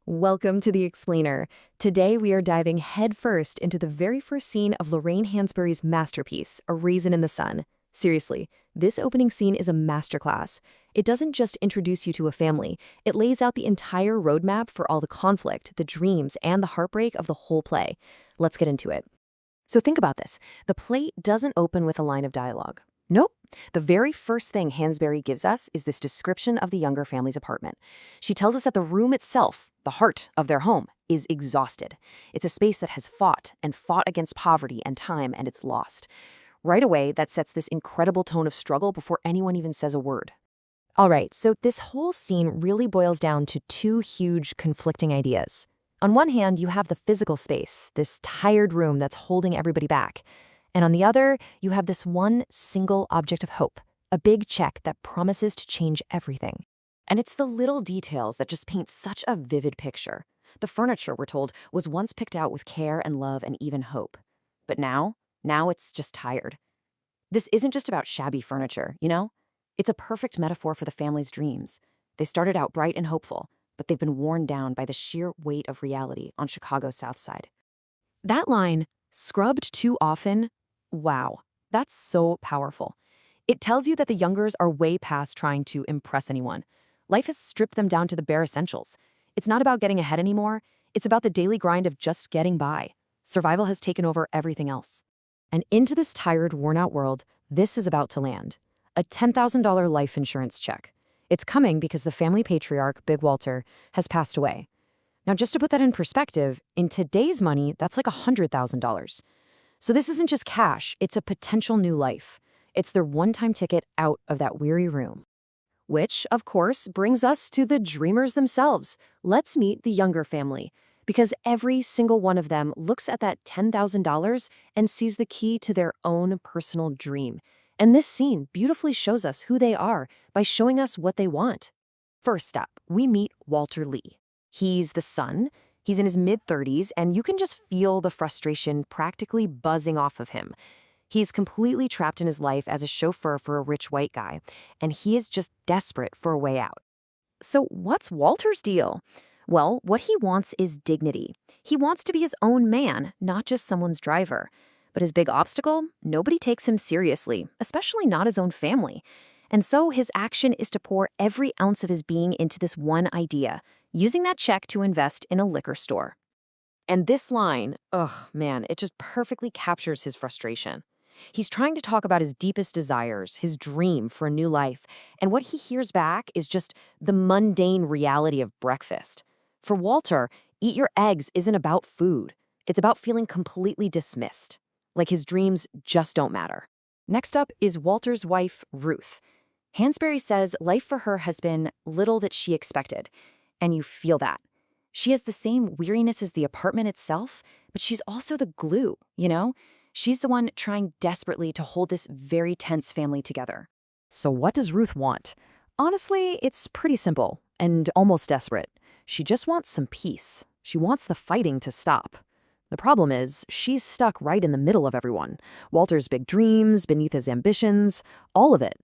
Welcome to The Explainer. Today we are diving headfirst into the very first scene of Lorraine Hansberry's masterpiece, A Raisin in the Sun. Seriously, this opening scene is a masterclass. It doesn't just introduce you to a family, it lays out the entire roadmap for all the conflict, the dreams, and the heartbreak of the whole play. Let's get into it. So think about this. The play doesn't open with a line of dialogue. Nope. The very first thing Hansberry gives us is this description of the younger family's apartment. She tells us that the room itself, the heart of their home, is exhausted. It's a space that has fought against poverty and time, and it's lost. Right away, that sets this incredible tone of struggle before anyone even says a word. All right, so this whole scene really boils down to two huge conflicting ideas. On one hand, you have the physical space, this tired room that's holding everybody back. And on the other, you have this one single object of hope, a big check that promises to change everything. And it's the little details that just paint such a vivid picture. The furniture, we're told, was once picked out with care and love and even hope. But now it's just tired. This isn't just about shabby furniture, you know? It's a perfect metaphor for the family's dreams. They started out bright and hopeful, but they've been worn down by the sheer weight of reality on Chicago's South Side. That line, scrubbed too often, wow, that's so powerful. It tells you that the youngers are way past trying to impress anyone. Life has stripped them down to the bare essentials. It's not about getting ahead anymore. It's about the daily grind of just getting by. Survival has taken over everything else. And into this tired, worn-out world, this is about to land. A $10,000 life insurance check. It's coming because the family patriarch, Big Walter, has passed away. Now, just to put that in perspective, in today's money, that's like $100,000. So this isn't just cash, it's a potential new life. It's their one-time ticket out of that weary room. Which, of course, brings us to the dreamers themselves. Let's meet the younger family, because every single one of them looks at that $10,000 and sees the key to their own personal dream. And this scene beautifully shows us who they are by showing us what they want. First up, we meet Walter Lee. He's the son. He's in his mid-30s, and you can just feel the frustration practically buzzing off of him. He's completely trapped in his life as a chauffeur for a rich white guy, and he is just desperate for a way out. So what's Walter's deal? Well, what he wants is dignity. He wants to be his own man, not just someone's driver. But his big obstacle? Nobody takes him seriously, especially not his own family. And so his action is to pour every ounce of his being into this one idea, using that check to invest in a liquor store. And this line, it just perfectly captures his frustration. He's trying to talk about his deepest desires, his dream for a new life, and what he hears back is just the mundane reality of breakfast. For Walter, eat your eggs isn't about food. It's about feeling completely dismissed, like his dreams just don't matter. Next up is Walter's wife, Ruth. Hansberry says life for her has been little that she expected, and you feel that. She has the same weariness as the apartment itself, but she's also the glue, you know? She's the one trying desperately to hold this very tense family together. So what does Ruth want? Honestly, it's pretty simple and almost desperate. She just wants some peace. She wants the fighting to stop. The problem is, she's stuck right in the middle of everyone. Walter's big dreams, beneath his ambitions, all of it.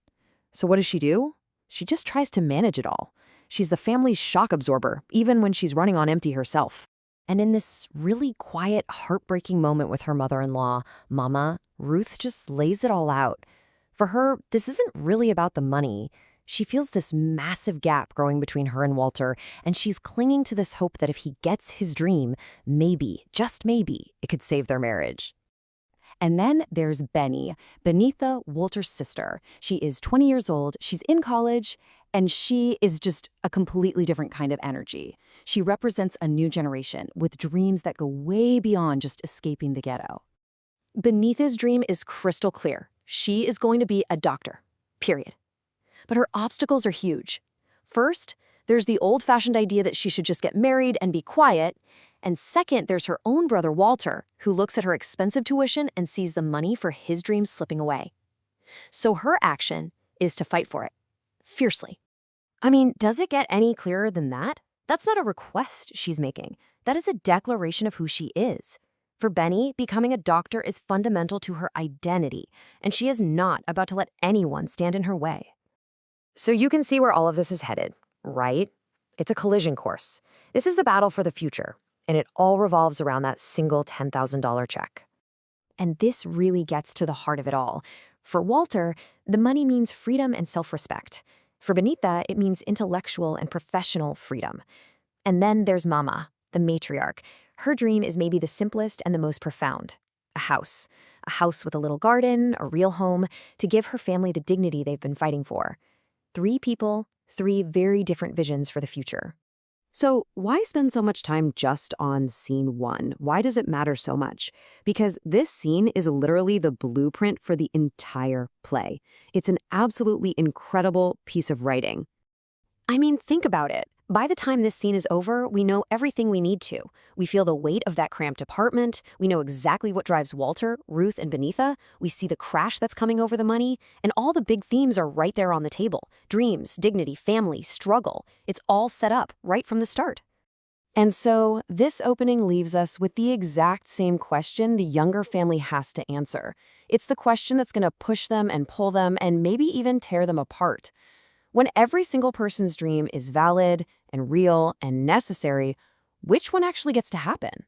So what does she do? She just tries to manage it all. She's the family's shock absorber, even when she's running on empty herself. And in this really quiet, heartbreaking moment with her mother-in-law, Mama, Ruth just lays it all out. For her, this isn't really about the money. She feels this massive gap growing between her and Walter, and she's clinging to this hope that if he gets his dream, maybe, just maybe, it could save their marriage. And then there's Benny, Benitha, Walter's sister. She is 20 years old, she's in college, and she is just a completely different kind of energy. She represents a new generation with dreams that go way beyond just escaping the ghetto. Benitha's dream is crystal clear. She is going to be a doctor, period. But her obstacles are huge. First, there's the old-fashioned idea that she should just get married and be quiet. And second, there's her own brother, Walter, who looks at her expensive tuition and sees the money for his dreams slipping away. So her action is to fight for it, fiercely. I mean, does it get any clearer than that? That's not a request she's making. That is a declaration of who she is. For Benny, becoming a doctor is fundamental to her identity, and she is not about to let anyone stand in her way. So you can see where all of this is headed, right? It's a collision course. This is the battle for the future, and it all revolves around that single $10,000 check. And this really gets to the heart of it all. For Walter, the money means freedom and self-respect. For Benita, it means intellectual and professional freedom. And then there's Mama, the matriarch. Her dream is maybe the simplest and the most profound. A house. A house with a little garden, a real home, to give her family the dignity they've been fighting for. 3 people, 3 very different visions for the future. So why spend so much time just on scene 1? Why does it matter so much? Because this scene is literally the blueprint for the entire play. It's an absolutely incredible piece of writing. I mean, think about it. By the time this scene is over, we know everything we need to. We feel the weight of that cramped apartment. We know exactly what drives Walter, Ruth, and Benita. We see the crash that's coming over the money. And all the big themes are right there on the table. Dreams, dignity, family, struggle. It's all set up right from the start. And so this opening leaves us with the exact same question the younger family has to answer. It's the question that's going to push them and pull them and maybe even tear them apart. When every single person's dream is valid and real and necessary, which one actually gets to happen?